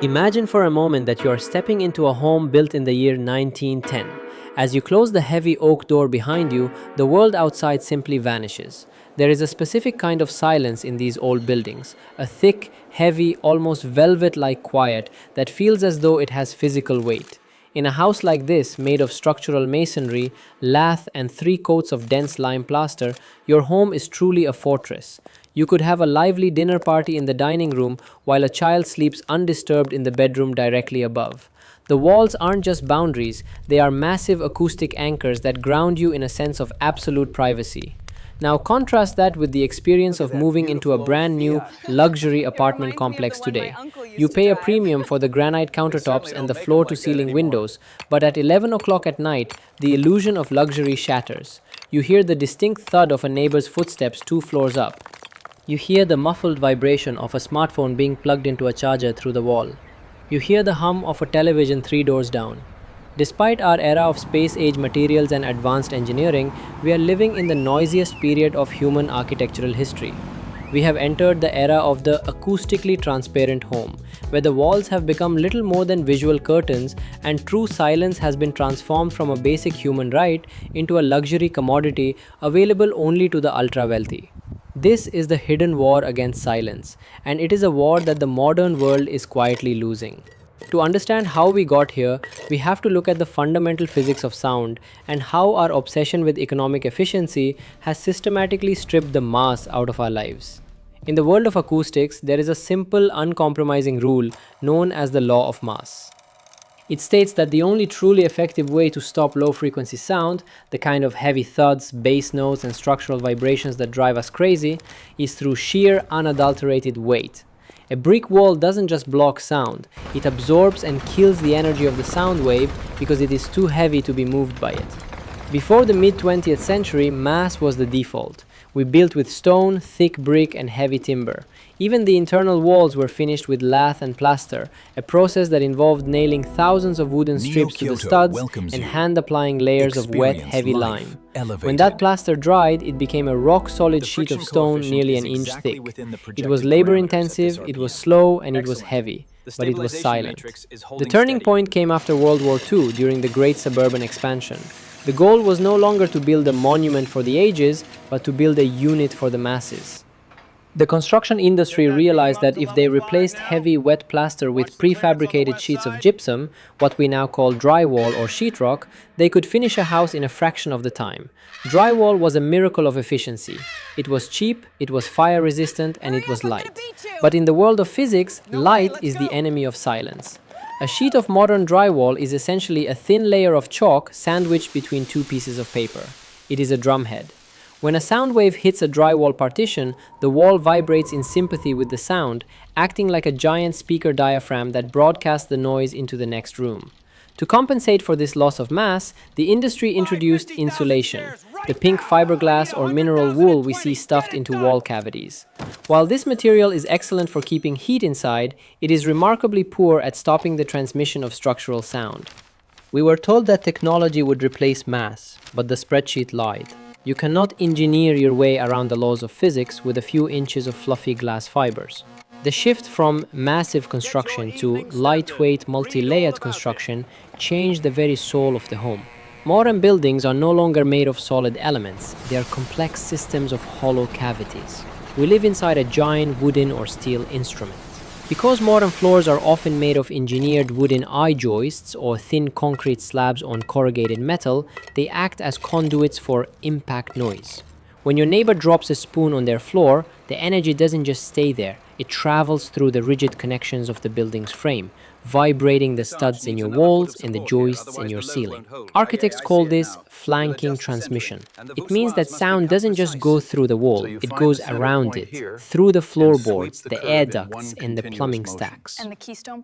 Imagine for a moment that you are stepping into a home built in the year 1910. As you close the heavy oak door behind you, the world outside simply vanishes. There is a specific kind of silence in these old buildings, a thick, heavy, almost velvet like quiet that feels as though it has physical weight. In a house like this, made of structural masonry, lath, and three coats of dense lime plaster, your home is truly a fortress. You could have a lively dinner party in the dining room while a child sleeps undisturbed in the bedroom directly above. The walls aren't just boundaries, they are massive acoustic anchors that ground you in a sense of absolute privacy. Now contrast that with the experience of moving into a brand new luxury apartment complex today. You pay a premium for the granite countertops and the floor to ceiling windows, but at 11 o'clock at night, the illusion of luxury shatters. You hear the distinct thud of a neighbor's footsteps 2 floors up. You hear the muffled vibration of a smartphone being plugged into a charger through the wall. You hear the hum of a television 3 doors down. Despite our era of space-age materials and advanced engineering, we are living in the noisiest period of human architectural history. We have entered the era of the acoustically transparent home, where the walls have become little more than visual curtains and true silence has been transformed from a basic human right into a luxury commodity available only to the ultra-wealthy. This is the hidden war against silence, and it is a war that the modern world is quietly losing. To understand how we got here, we have to look at the fundamental physics of sound and how our obsession with economic efficiency has systematically stripped the mass out of our lives. In the world of acoustics, there is a simple, uncompromising rule known as the law of mass. It states that the only truly effective way to stop low-frequency sound, the kind of heavy thuds, bass notes, and structural vibrations that drive us crazy, is through sheer, unadulterated weight. A brick wall doesn't just block sound, it absorbs and kills the energy of the sound wave because it is too heavy to be moved by it. Before the mid-20th century, mass was the default. We built with stone, thick brick, and heavy timber. Even the internal walls were finished with lath and plaster, a process that involved nailing thousands of wooden strips to the studs and hand-applying layers of wet, heavy lime. When that plaster dried, it became a rock-solid sheet of stone nearly an inch thick. It was labor-intensive, it was slow, and it was heavy, but it was silent. The turning point came after World War II during the Great Suburban Expansion. The goal was no longer to build a monument for the ages, but to build a unit for the masses. The construction industry realized that if they replaced heavy wet plaster with prefabricated sheets of gypsum, what we now call drywall or sheetrock, they could finish a house in a fraction of the time. Drywall was a miracle of efficiency. It was cheap, it was fire resistant, and it was light. But in the world of physics, light is the enemy of silence. A sheet of modern drywall is essentially a thin layer of chalk sandwiched between two pieces of paper. It is a drumhead. When a sound wave hits a drywall partition, the wall vibrates in sympathy with the sound, acting like a giant speaker diaphragm that broadcasts the noise into the next room. To compensate for this loss of mass, the industry introduced insulation, the pink fiberglass or mineral wool we see stuffed into wall cavities. While this material is excellent for keeping heat inside, it is remarkably poor at stopping the transmission of structural sound. We were told that technology would replace mass, but the spreadsheet lied. You cannot engineer your way around the laws of physics with a few inches of fluffy glass fibers. The shift from massive construction to lightweight, multi-layered construction changed the very soul of the home. Modern buildings are no longer made of solid elements, they are complex systems of hollow cavities. We live inside a giant wooden or steel instrument. Because modern floors are often made of engineered wooden I-joists or thin concrete slabs on corrugated metal, they act as conduits for impact noise. When your neighbor drops a spoon on their floor, the energy doesn't just stay there, it travels through the rigid connections of the building's frame, vibrating the studs in your walls and the joists in your ceiling. Architects call this flanking transmission. It means that sound doesn't just go through the wall, it goes around it, through the floorboards, the air ducts, and the plumbing stacks.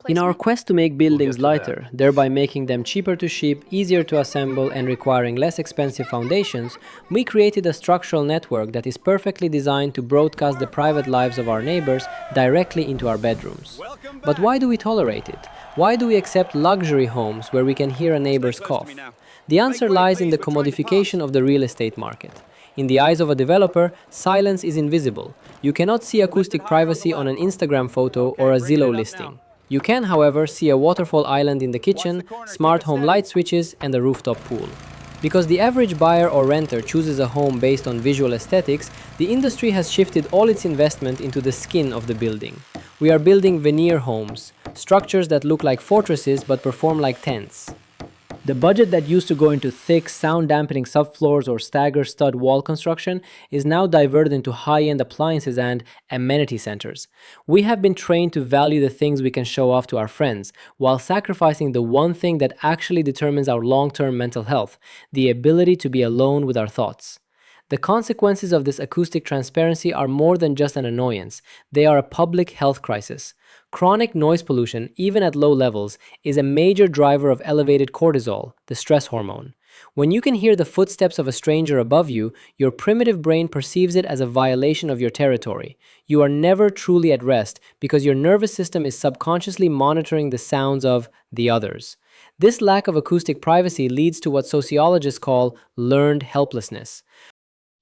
In our quest to make buildings lighter, thereby making them cheaper to ship, easier to assemble, and requiring less expensive foundations, we created a structural network that is perfectly designed to broadcast the private lives of our neighbors directly into our bedrooms. But why do we tolerate it? Why do we accept luxury homes where we can hear a neighbor's cough? The answer lies in the commodification of the real estate market. In the eyes of a developer, silence is invisible. You cannot see acoustic privacy on an Instagram photo or a Zillow listing. You can, however, see a waterfall island in the Watch the kitchen, corner, keep smart it home steady. light switches, and a rooftop pool. Because the average buyer or renter chooses a home based on visual aesthetics, the industry has shifted all its investment into the skin of the building. We are building veneer homes, structures that look like fortresses but perform like tents. The budget that used to go into thick, sound dampening subfloors or stagger stud wall construction is now diverted into high end appliances and amenity centers. We have been trained to value the things we can show off to our friends, while sacrificing the one thing that actually determines our long term mental health: the ability to be alone with our thoughts. The consequences of this acoustic transparency are more than just an annoyance, they are a public health crisis. Chronic noise pollution, even at low levels, is a major driver of elevated cortisol, the stress hormone. When you can hear the footsteps of a stranger above you, your primitive brain perceives it as a violation of your territory. You are never truly at rest because your nervous system is subconsciously monitoring the sounds of the others. This lack of acoustic privacy leads to what sociologists call learned helplessness.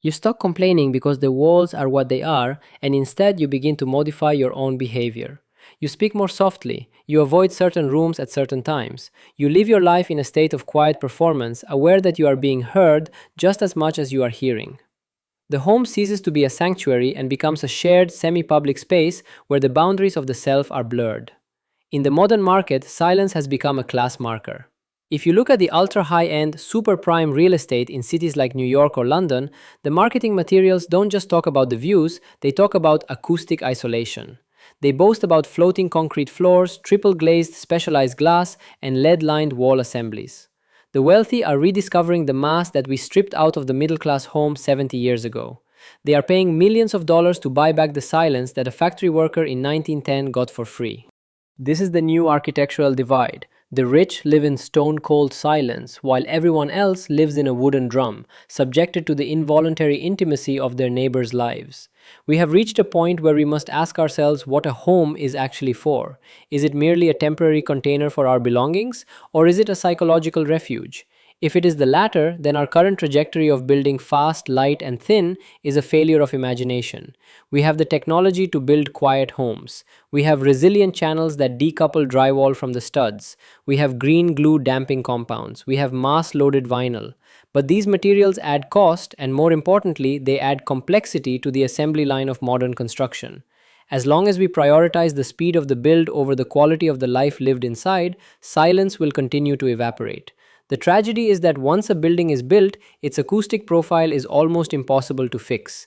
You stop complaining because the walls are what they are, and instead you begin to modify your own behavior. You speak more softly, you avoid certain rooms at certain times. You live your life in a state of quiet performance, aware that you are being heard just as much as you are hearing. The home ceases to be a sanctuary and becomes a shared, semi public space where the boundaries of the self are blurred. In the modern market, silence has become a class marker. If you look at the ultra high end, super prime real estate in cities like New York or London, the marketing materials don't just talk about the views, they talk about acoustic isolation. They boast about floating concrete floors, triple glazed specialized glass, and lead lined wall assemblies. The wealthy are rediscovering the mass that we stripped out of the middle class home 70 years ago. They are paying millions of dollars to buy back the silence that a factory worker in 1910 got for free. This is the new architectural divide. The rich live in stone cold silence, while everyone else lives in a wooden drum, subjected to the involuntary intimacy of their neighbors' lives. We have reached a point where we must ask ourselves what a home is actually for. Is it merely a temporary container for our belongings, or is it a psychological refuge? If it is the latter, then our current trajectory of building fast, light, and thin is a failure of imagination. We have the technology to build quiet homes. We have resilient channels that decouple drywall from the studs. We have green glue damping compounds. We have mass loaded vinyl. But these materials add cost, and more importantly, they add complexity to the assembly line of modern construction. As long as we prioritize the speed of the build over the quality of the life lived inside, silence will continue to evaporate. The tragedy is that once a building is built, its acoustic profile is almost impossible to fix.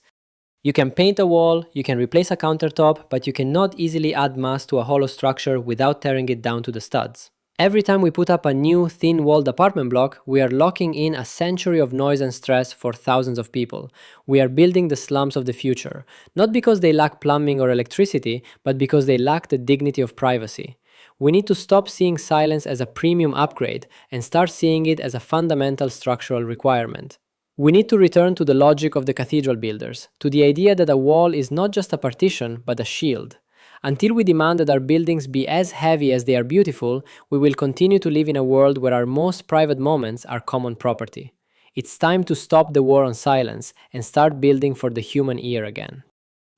You can paint a wall, you can replace a countertop, but you cannot easily add mass to a hollow structure without tearing it down to the studs. Every time we put up a new, thin-walled apartment block, we are locking in a century of noise and stress for thousands of people. We are building the slums of the future, not because they lack plumbing or electricity, but because they lack the dignity of privacy. We need to stop seeing silence as a premium upgrade and start seeing it as a fundamental structural requirement. We need to return to the logic of the cathedral builders, to the idea that a wall is not just a partition, but a shield. Until we demand that our buildings be as heavy as they are beautiful, we will continue to live in a world where our most private moments are common property. It's time to stop the war on silence and start building for the human ear again.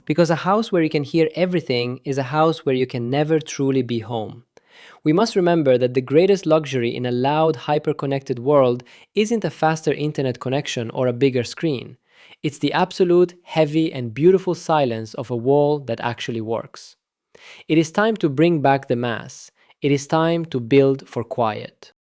Because a house where you can hear everything is a house where you can never truly be home. We must remember that the greatest luxury in a loud, hyper-connected world isn't a faster internet connection or a bigger screen. It's the absolute, heavy, and beautiful silence of a wall that actually works. It is time to bring back the mass. It is time to build for quiet.